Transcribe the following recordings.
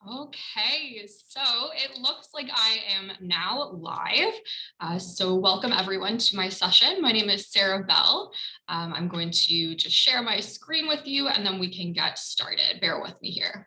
Okay, so it looks like I am now live. So welcome everyone to my session. My name is Sarah Bell. I'm going to just share my screen with you and then we can get started. Bear with me here.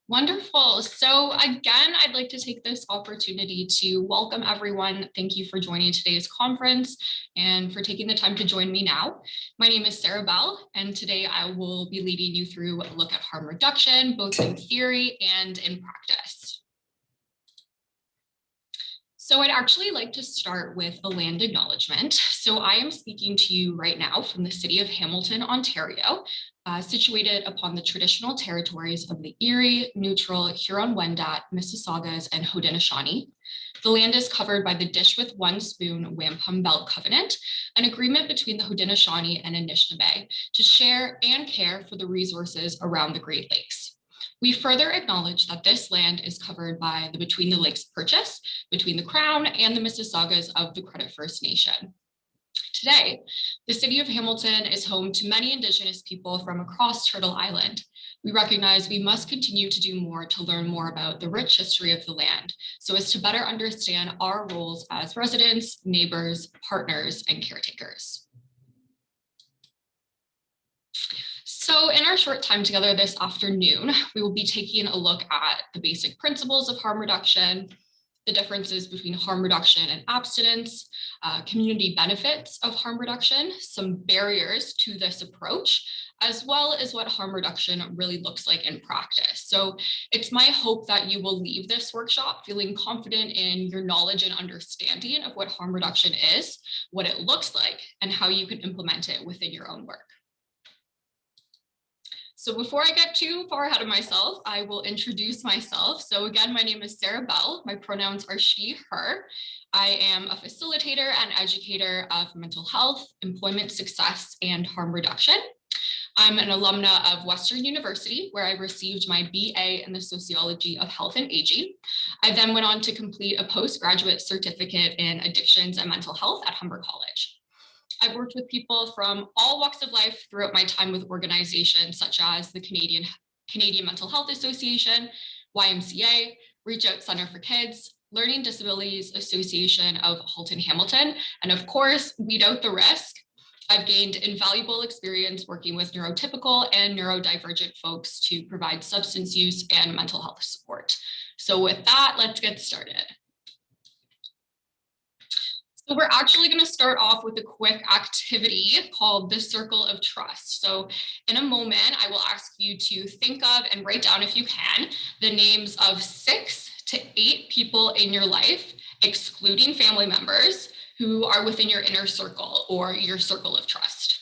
Wonderful. So again, I'd like to take this opportunity to welcome everyone. Thank you for joining today's conference and for taking the time to join me now. My name is Sarah Bell, and today I will be leading you through a look at harm reduction, both in theory and in practice. So I'd actually like to start with a land acknowledgement. So I am speaking to you right now from the city of Hamilton, Ontario, situated upon the traditional territories of the Erie, Neutral, Huron-Wendat, Mississaugas, and Haudenosaunee. The land is covered by the Dish with One Spoon Wampum Belt Covenant, an agreement between the Haudenosaunee and Anishinaabe to share and care for the resources around the Great Lakes. We further acknowledge that this land is covered by the Between the Lakes Purchase between the Crown and the Mississaugas of the Credit First Nation. Today, the city of Hamilton is home to many Indigenous people from across Turtle Island. We recognize we must continue to do more to learn more about the rich history of the land, so as to better understand our roles as residents, neighbors, partners, and caretakers. So in our short time together this afternoon, we will be taking a look at the basic principles of harm reduction, the differences between harm reduction and abstinence, community benefits of harm reduction, some barriers to this approach, as well as what harm reduction really looks like in practice. So it's my hope that you will leave this workshop feeling confident in your knowledge and understanding of what harm reduction is, what it looks like, and how you can implement it within your own work. So before I get too far ahead of myself, I will introduce myself. So again, my name is Sarah Bell. My pronouns are she, her. I am a facilitator and educator of mental health, employment success, and harm reduction. I'm an alumna of Western University, where I received my BA in the sociology of health and aging. I then went on to complete a postgraduate certificate in addictions and mental health at Humber College. I've worked with people from all walks of life throughout my time with organizations such as the Canadian Mental Health Association, YMCA, Reach Out Center for Kids, Learning Disabilities Association of Halton Hamilton, and of course, Weed Out the Risk. I've gained invaluable experience working with neurotypical and neurodivergent folks to provide substance use and mental health support. So with that, let's get started. So we're actually going to start off with a quick activity called the Circle of Trust. So in a moment, I will ask you to think of and write down, if you can, the names of 6 to 8 people in your life, excluding family members, who are within your inner circle or your circle of trust.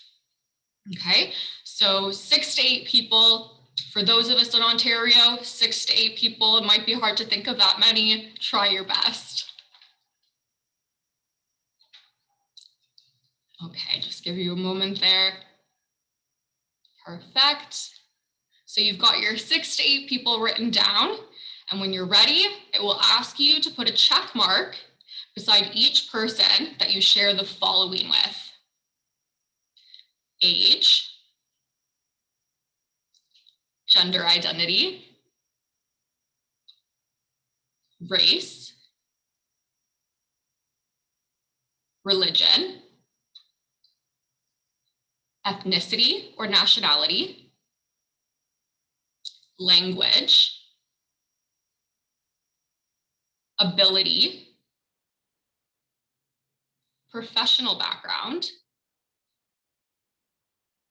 Okay, so 6 to 8 people. For those of us in Ontario, 6 to 8 people, it might be hard to think of that many. Try your best. Okay, just give you a moment there. Perfect. So you've got your 6 to 8 people written down. And when you're ready, it will ask you to put a check mark beside each person that you share the following with: age, gender identity, race, religion, ethnicity or nationality, language, ability, professional background,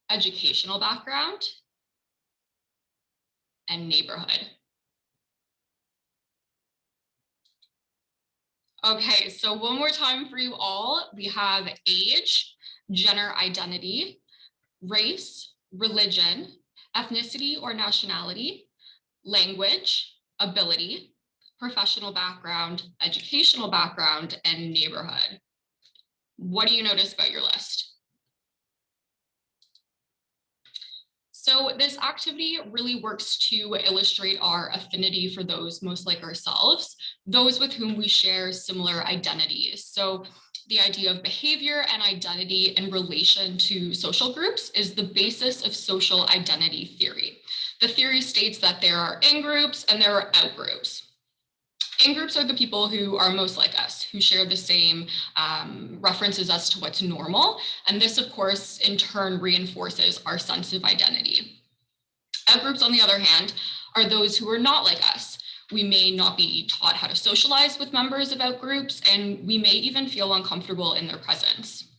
educational background, and neighborhood. Okay, so one more time for you all. We have age, gender identity, race, religion, ethnicity or nationality, language, ability, professional background, educational background, and neighborhood. What do you notice about your list? So this activity really works to illustrate our affinity for those most like ourselves, those with whom we share similar identities. So The idea of behavior and identity in relation to social groups is the basis of social identity theory. The theory states that there are in-groups and there are out-groups. In-groups are the people who are most like us, who share the same references as to what's normal. And this, of course, in turn reinforces our sense of identity. Out-groups, on the other hand, are those who are not like us. We may not be taught how to socialize with members of out-groups, and we may even feel uncomfortable in their presence.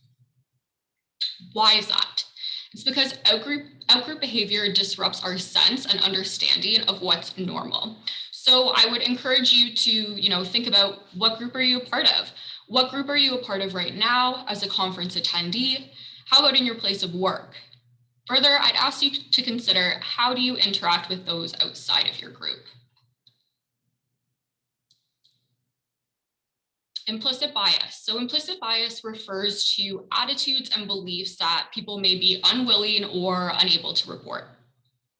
Why is that? It's because out-group behavior disrupts our sense and understanding of what's normal. So I would encourage you to, think about, what group are you a part of? What group are you a part of right now as a conference attendee? How about in your place of work? Further, I'd ask you to consider, how do you interact with those outside of your group? Implicit bias. So implicit bias refers to attitudes and beliefs that people may be unwilling or unable to report.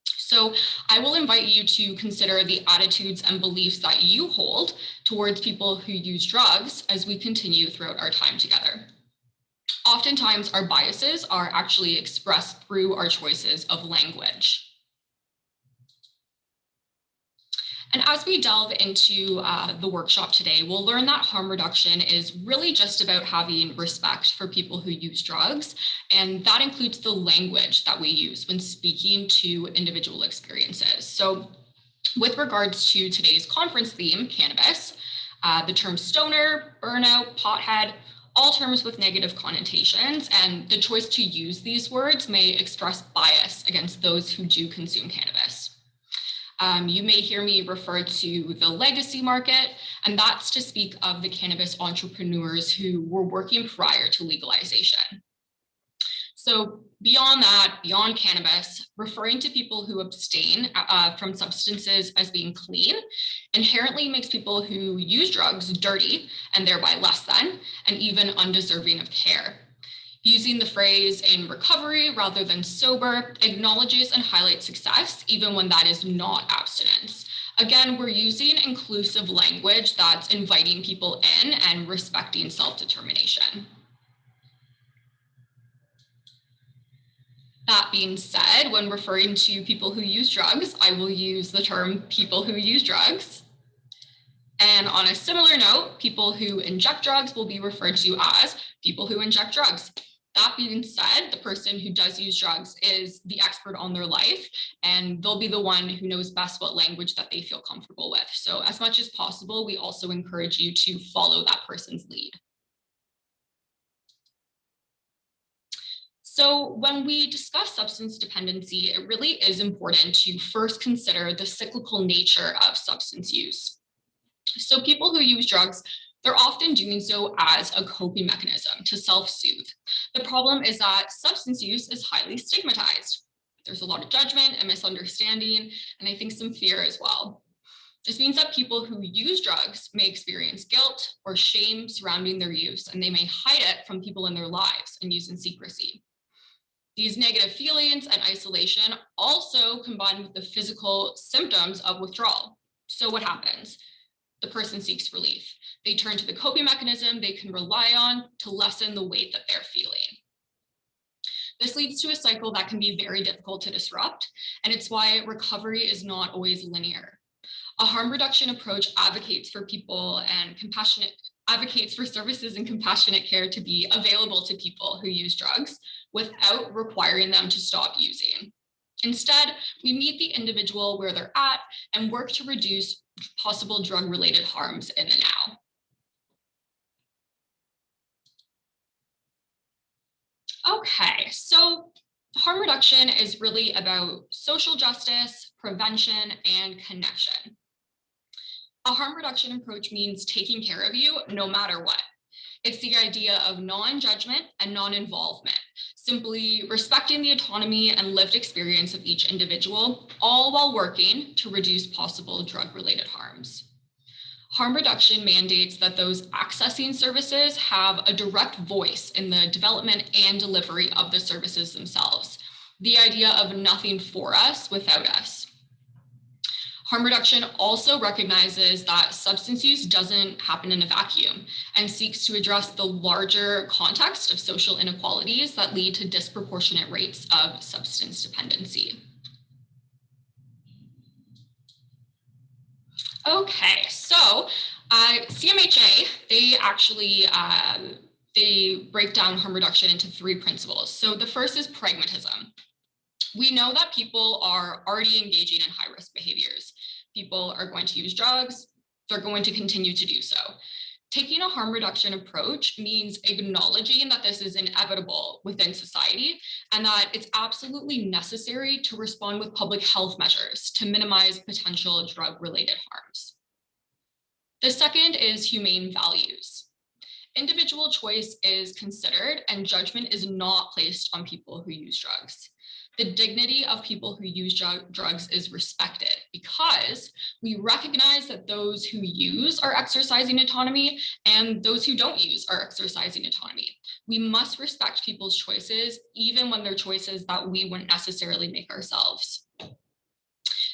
So I will invite you to consider the attitudes and beliefs that you hold towards people who use drugs as we continue throughout our time together. Oftentimes, our biases are actually expressed through our choices of language. And as we delve into the workshop today, we'll learn that harm reduction is really just about having respect for people who use drugs. And that includes the language that we use when speaking to individual experiences. So with regards to today's conference theme, cannabis, the terms stoner, burnout, pothead, all terms with negative connotations, and the choice to use these words may express bias against those who do consume cannabis. You may hear me refer to the legacy market, and that's to speak of the cannabis entrepreneurs who were working prior to legalization. So beyond that, beyond cannabis, referring to people who abstain from substances as being clean inherently makes people who use drugs dirty and thereby less than, and even undeserving of care. Using the phrase in recovery rather than sober acknowledges and highlights success, even when that is not abstinence. Again, we're using inclusive language that's inviting people in and respecting self-determination. That being said, when referring to people who use drugs, I will use the term people who use drugs. And on a similar note, people who inject drugs will be referred to as people who inject drugs. That being said, the person who does use drugs is the expert on their life, and they'll be the one who knows best what language that they feel comfortable with. So as much as possible, we also encourage you to follow that person's lead. So when we discuss substance dependency, it really is important to first consider the cyclical nature of substance use. So people who use drugs, they're often doing so as a coping mechanism to self-soothe. The problem is that substance use is highly stigmatized. There's a lot of judgment and misunderstanding, and I think some fear as well. This means that people who use drugs may experience guilt or shame surrounding their use, and they may hide it from people in their lives and use in secrecy. These negative feelings and isolation also combine with the physical symptoms of withdrawal. So what happens? The person seeks relief. They turn to the coping mechanism they can rely on to lessen the weight that they're feeling. This leads to a cycle that can be very difficult to disrupt, and it's why recovery is not always linear. A harm reduction approach advocates for services and compassionate care to be available to people who use drugs without requiring them to stop using. Instead, we meet the individual where they're at and work to reduce possible drug-related harms in the now. Okay, so harm reduction is really about social justice, prevention, and connection. A harm reduction approach means taking care of you no matter what. It's the idea of non-judgment and non-involvement, simply respecting the autonomy and lived experience of each individual, all while working to reduce possible drug-related harms. Harm reduction mandates that those accessing services have a direct voice in the development and delivery of the services themselves. The idea of nothing for us without us. Harm reduction also recognizes that substance use doesn't happen in a vacuum and seeks to address the larger context of social inequalities that lead to disproportionate rates of substance dependency. Okay, so CMHA, they actually they break down harm reduction into 3 principles. So the first is pragmatism. We know that people are already engaging in high-risk behaviors. People are going to use drugs. They're going to continue to do so. Taking a harm reduction approach means acknowledging that this is inevitable within society and that it's absolutely necessary to respond with public health measures to minimize potential drug-related harms. The second is humane values. Individual choice is considered and judgment is not placed on people who use drugs. The dignity of people who use drugs is respected because we recognize that those who use are exercising autonomy and those who don't use are exercising autonomy. We must respect people's choices, even when they're choices that we wouldn't necessarily make ourselves.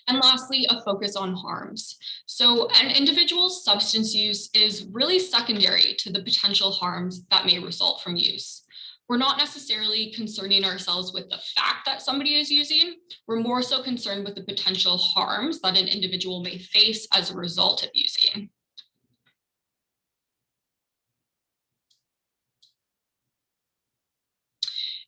And lastly, a focus on harms. So an individual's substance use is really secondary to the potential harms that may result from use. We're not necessarily concerning ourselves with the fact that somebody is using. We're more so concerned with the potential harms that an individual may face as a result of using.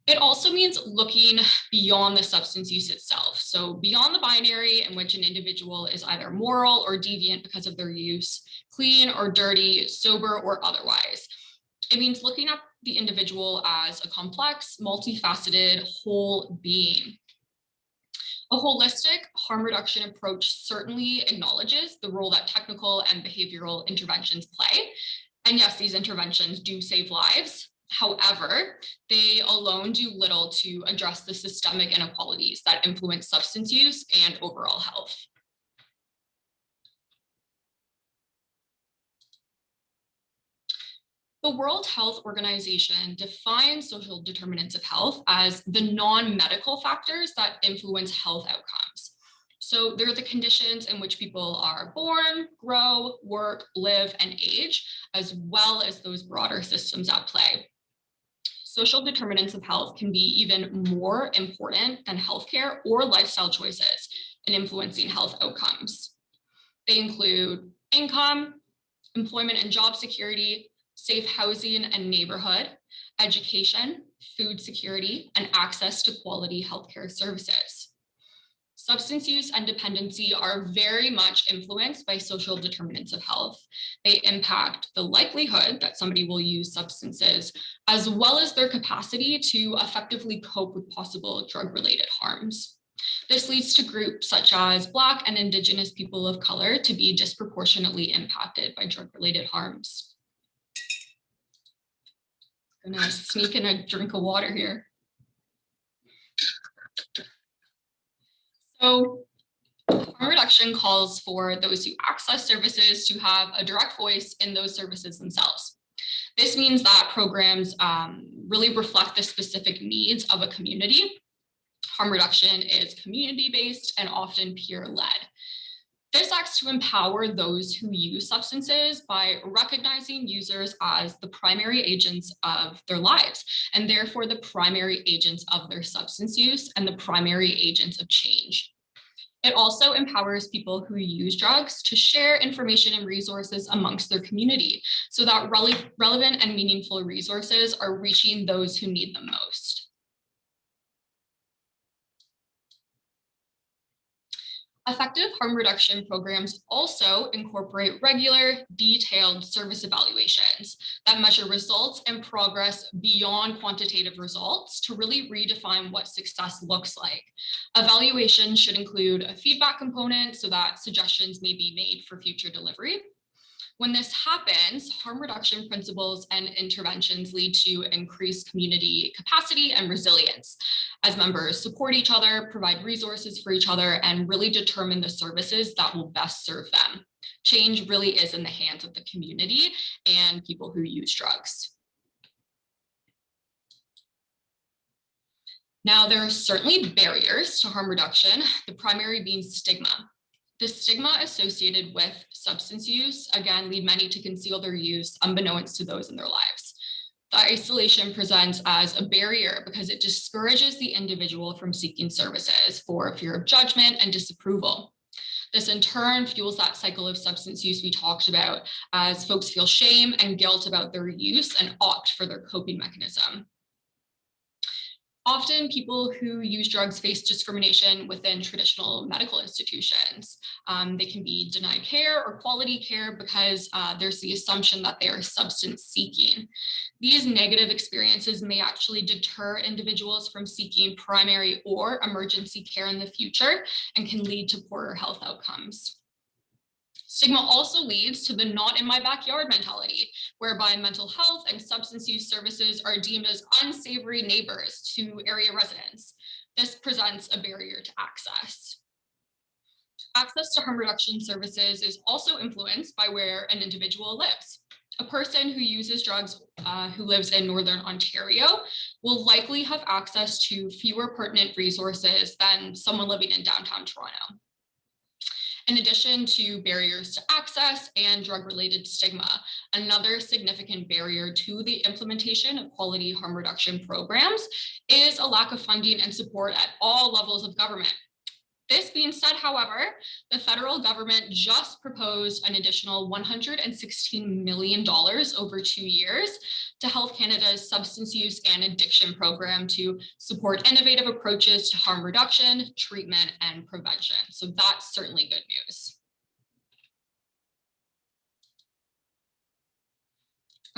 It also means looking beyond the substance use itself. So beyond the binary in which an individual is either moral or deviant because of their use, clean or dirty, sober or otherwise. It means looking at the individual as a complex, multifaceted, whole being. A holistic harm reduction approach certainly acknowledges the role that technical and behavioral interventions play. And yes, these interventions do save lives. However, they alone do little to address the systemic inequalities that influence substance use and overall health. The World Health Organization defines social determinants of health as the non-medical factors that influence health outcomes. So they're the conditions in which people are born, grow, work, live, and age, as well as those broader systems at play. Social determinants of health can be even more important than healthcare or lifestyle choices in influencing health outcomes. They include income, employment and job security, safe housing and neighborhood, education, food security, and access to quality healthcare services. Substance use and dependency are very much influenced by social determinants of health. They impact the likelihood that somebody will use substances, as well as their capacity to effectively cope with possible drug-related harms. This leads to groups such as Black and Indigenous people of color to be disproportionately impacted by drug-related harms. I'm gonna sneak in a drink of water here. So harm reduction calls for those who access services to have a direct voice in those services themselves. This means that programs really reflect the specific needs of a community. Harm reduction is community-based and often peer-led. This acts to empower those who use substances by recognizing users as the primary agents of their lives, and therefore the primary agents of their substance use and the primary agents of change. It also empowers people who use drugs to share information and resources amongst their community so that relevant and meaningful resources are reaching those who need them most. Effective harm reduction programs also incorporate regular, detailed service evaluations that measure results and progress beyond quantitative results to really redefine what success looks like. Evaluation should include a feedback component so that suggestions may be made for future delivery. When this happens, harm reduction principles and interventions lead to increased community capacity and resilience as members support each other, provide resources for each other, and really determine the services that will best serve them. Change really is in the hands of the community and people who use drugs. Now, there are certainly barriers to harm reduction, the primary being stigma. The stigma associated with substance use, again, lead many to conceal their use unbeknownst to those in their lives. The isolation presents as a barrier because it discourages the individual from seeking services for fear of judgment and disapproval. This in turn fuels that cycle of substance use we talked about, as folks feel shame and guilt about their use and opt for their coping mechanism. Often people who use drugs face discrimination within traditional medical institutions. They can be denied care or quality care because there's the assumption that they are substance seeking. These negative experiences may actually deter individuals from seeking primary or emergency care in the future and can lead to poorer health outcomes. Stigma also leads to the not in my backyard mentality, whereby mental health and substance use services are deemed as unsavory neighbors to area residents. This presents a barrier to access. Access to harm reduction services is also influenced by where an individual lives. A person who uses drugs who lives in Northern Ontario will likely have access to fewer pertinent resources than someone living in downtown Toronto. In addition to barriers to access and drug-related stigma, another significant barrier to the implementation of quality harm reduction programs is a lack of funding and support at all levels of government. This being said, however, the federal government just proposed an additional $116 million over 2 years to Health Canada's substance use and addiction program to support innovative approaches to harm reduction, treatment, and prevention. So that's certainly good news.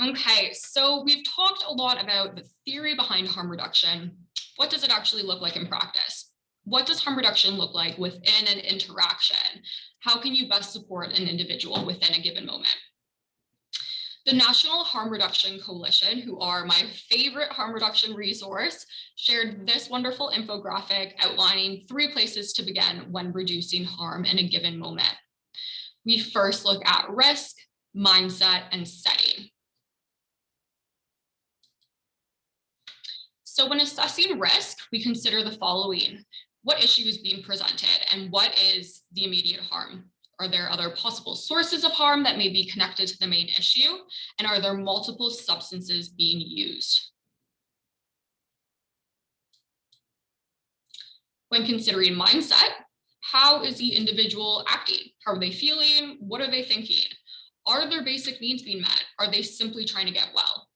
Okay, so we've talked a lot about the theory behind harm reduction. What does it actually look like in practice? What does harm reduction look like within an interaction? How can you best support an individual within a given moment? The National Harm Reduction Coalition, who are my favorite harm reduction resource, shared this wonderful infographic outlining 3 places to begin when reducing harm in a given moment. We first look at risk, mindset, and setting. So when assessing risk, we consider the following. What issue is being presented and what is the immediate harm? Are there other possible sources of harm that may be connected to the main issue? And are there multiple substances being used? When considering mindset, how is the individual acting? How are they feeling? What are they thinking? Are their basic needs being met? Are they simply trying to get well?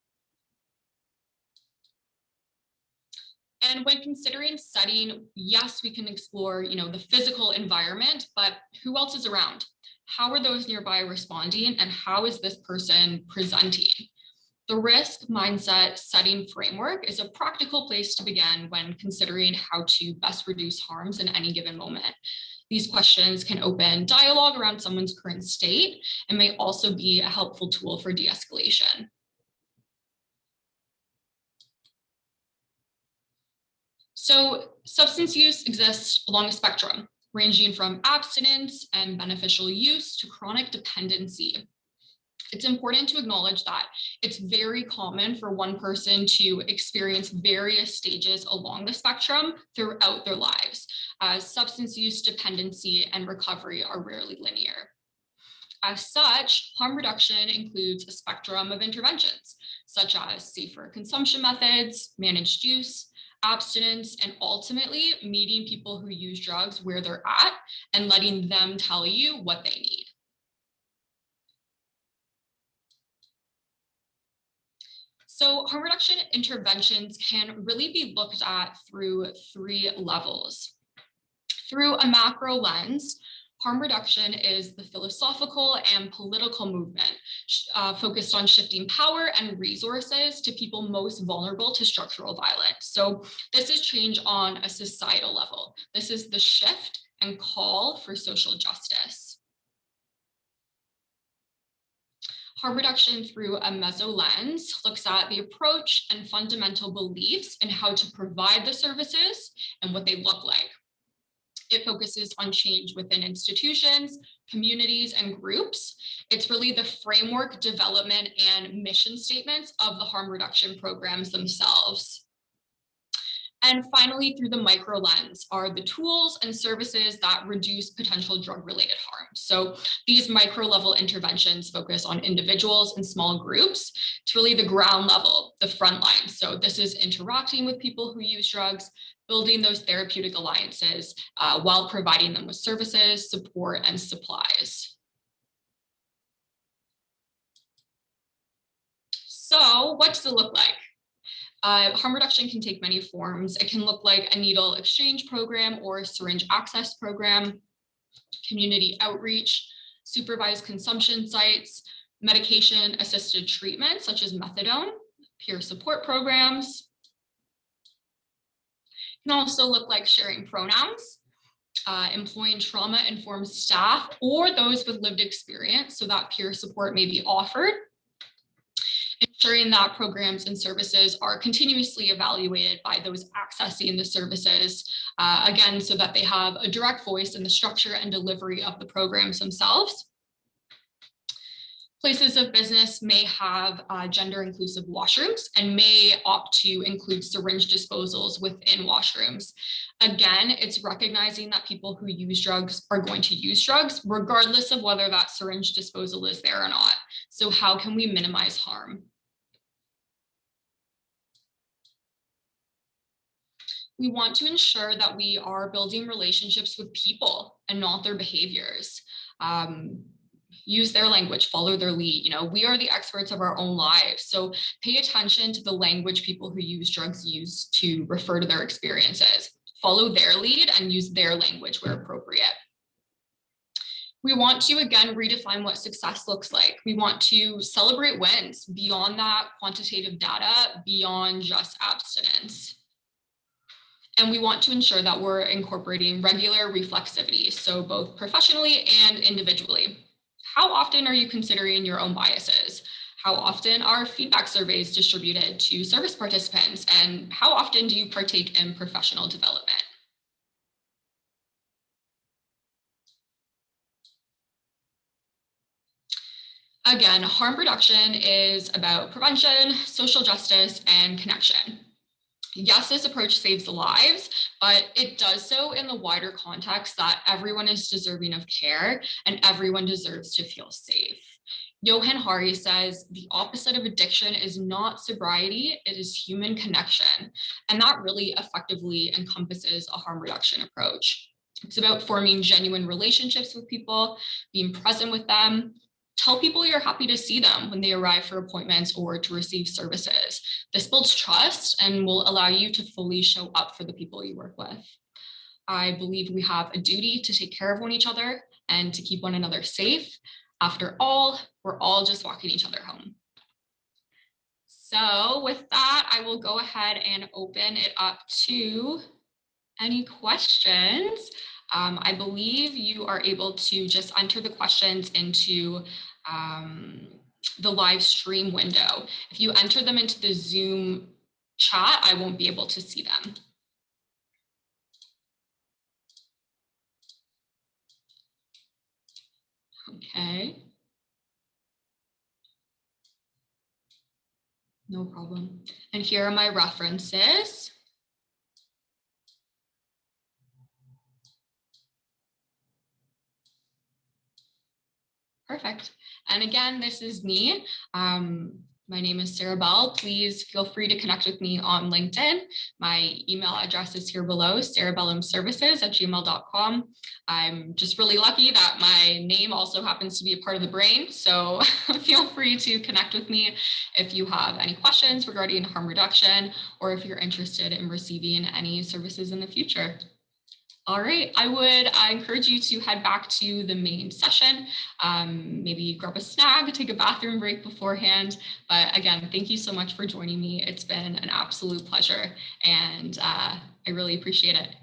And when considering setting, yes, we can explore, the physical environment, but who else is around? How are those nearby responding? And how is this person presenting? The risk mindset setting framework is a practical place to begin when considering how to best reduce harms in any given moment. These questions can open dialogue around someone's current state and may also be a helpful tool for de-escalation. So substance use exists along a spectrum, ranging from abstinence and beneficial use to chronic dependency. It's important to acknowledge that it's very common for one person to experience various stages along the spectrum throughout their lives, as substance use, dependency, and recovery are rarely linear. As such, harm reduction includes a spectrum of interventions, such as safer consumption methods, managed use, abstinence, and ultimately meeting people who use drugs where they're at and letting them tell you what they need. So harm reduction interventions can really be looked at through 3 levels. Through a macro lens, harm reduction is the philosophical and political movement focused on shifting power and resources to people most vulnerable to structural violence. So this is change on a societal level. This is the shift and call for social justice. Harm reduction through a meso lens looks at the approach and fundamental beliefs and how to provide the services and what they look like. It focuses on change within institutions, communities, and groups. It's really the framework, development, and mission statements of the harm reduction programs themselves. And finally, through the micro lens are the tools and services that reduce potential drug-related harm. So these micro level interventions focus on individuals and small groups to really the ground level, the front line. So this is interacting with people who use drugs, building those therapeutic alliances while providing them with services, support, and supplies. So what does it look like? Harm reduction can take many forms. It can look like a needle exchange program or a syringe access program, community outreach, supervised consumption sites, medication assisted treatment such as methadone, peer support programs. It can also look like sharing pronouns, employing trauma-informed staff or those with lived experience so that peer support may be offered. Ensuring that programs and services are continuously evaluated by those accessing the services, again, so that they have a direct voice in the structure and delivery of the programs themselves. Places of business may have gender inclusive washrooms and may opt to include syringe disposals within washrooms. Again, it's recognizing that people who use drugs are going to use drugs regardless of whether that syringe disposal is there or not. So how can we minimize harm? We want to ensure that we are building relationships with people and not their behaviors. Use their language, follow their lead. We are the experts of our own lives. So pay attention to the language people who use drugs use to refer to their experiences. Follow their lead and use their language where appropriate. We want to, again, redefine what success looks like. We want to celebrate wins beyond that quantitative data, beyond just abstinence. And we want to ensure that we're incorporating regular reflexivity, so both professionally and individually. How often are you considering your own biases? How often are feedback surveys distributed to service participants? And how often do you partake in professional development? Again, harm reduction is about prevention, social justice, and connection. Yes, this approach saves lives, but it does so in the wider context that everyone is deserving of care and everyone deserves to feel safe. Johan Hari says the opposite of addiction is not sobriety, it is human connection. And that really effectively encompasses a harm reduction approach. It's about forming genuine relationships with people, being present with them. Tell people you're happy to see them when they arrive for appointments or to receive services. This builds trust and will allow you to fully show up for the people you work with. I believe we have a duty to take care of each other and to keep one another safe. After all, we're all just walking each other home. So with that, I will go ahead and open it up to any questions. I believe you are able to just enter the questions into the live stream window. If you enter them into the Zoom chat, I won't be able to see them. Okay. No problem. And here are my references. Perfect. And again, this is me. My name is Sarah Bell. Please feel free to connect with me on LinkedIn. My email address is here below, sarahbellumservices@gmail.com. I'm just really lucky that my name also happens to be a part of the brain. So feel free to connect with me if you have any questions regarding harm reduction or if you're interested in receiving any services in the future. All right, I would encourage you to head back to the main session, maybe grab a snack, take a bathroom break beforehand. But again, thank you so much for joining me. It's been an absolute pleasure and I really appreciate it.